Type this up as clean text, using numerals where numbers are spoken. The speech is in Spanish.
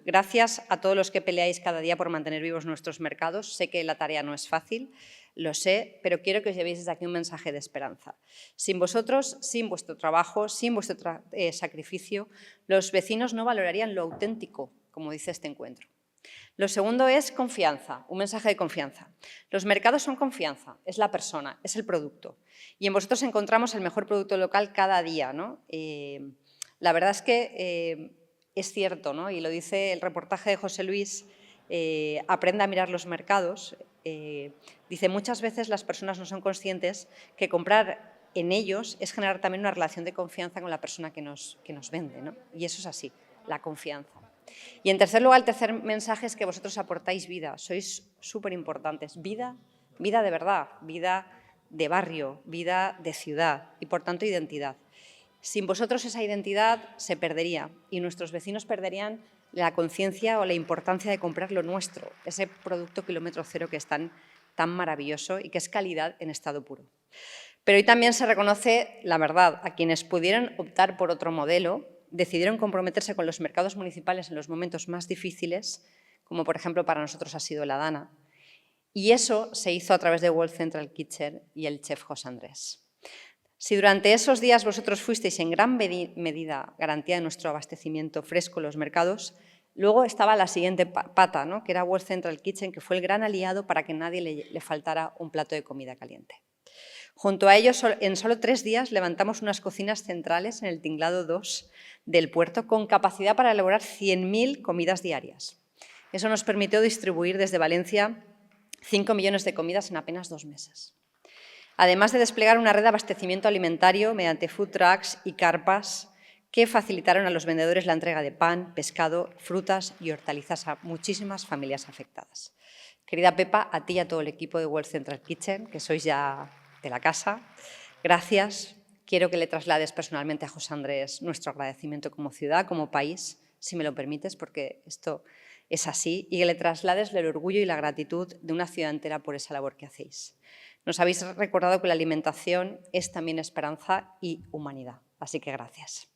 Gracias a todos los que peleáis cada día por mantener vivos nuestros mercados. Sé que la tarea no es fácil, lo sé, pero quiero que os llevéis desde aquí un mensaje de esperanza. Sin vosotros, sin vuestro trabajo, sin vuestro sacrificio, los vecinos no valorarían lo auténtico, como dice este encuentro. Lo segundo es confianza, un mensaje de confianza. Los mercados son confianza, es la persona, es el producto. Y en vosotros encontramos el mejor producto local cada día, ¿no? La verdad es que es cierto, ¿no? Y lo dice el reportaje de José Luis, Aprenda a mirar los mercados. Dice, muchas veces las personas no son conscientes que comprar en ellos es generar también una relación de confianza con la persona que nos vende, ¿no? Y eso es así, la confianza. Y en tercer lugar, el tercer mensaje es que vosotros aportáis vida, sois súper importantes. Vida de verdad, vida de barrio, vida de ciudad y, por tanto, identidad. Sin vosotros esa identidad se perdería y nuestros vecinos perderían la conciencia o la importancia de comprar lo nuestro, ese producto kilómetro cero que es tan maravilloso y que es calidad en estado puro. Pero hoy también se reconoce la verdad. A quienes pudieron optar por otro modelo, decidieron comprometerse con los mercados municipales en los momentos más difíciles, como por ejemplo para nosotros ha sido la Dana, y eso se hizo a través de World Central Kitchen y el chef José Andrés. Si durante esos días vosotros fuisteis en gran medida garantía de nuestro abastecimiento fresco en los mercados, luego estaba la siguiente pata, ¿no? Que era World Central Kitchen, que fue el gran aliado para que a nadie le faltara un plato de comida caliente. Junto a ellos, en solo 3 días levantamos unas cocinas centrales en el tinglado 2 del puerto con capacidad para elaborar 100.000 comidas diarias. Eso nos permitió distribuir desde Valencia 5 millones de comidas en apenas 2 meses. Además de desplegar una red de abastecimiento alimentario mediante food trucks y carpas que facilitaron a los vendedores la entrega de pan, pescado, frutas y hortalizas a muchísimas familias afectadas. Querida Pepa, a ti y a todo el equipo de World Central Kitchen, que sois ya de la casa, gracias. Quiero que le traslades personalmente a José Andrés nuestro agradecimiento como ciudad, como país, si me lo permites, porque esto es así, y que le traslades el orgullo y la gratitud de una ciudad entera por esa labor que hacéis. Nos habéis recordado que la alimentación es también esperanza y humanidad, así que gracias.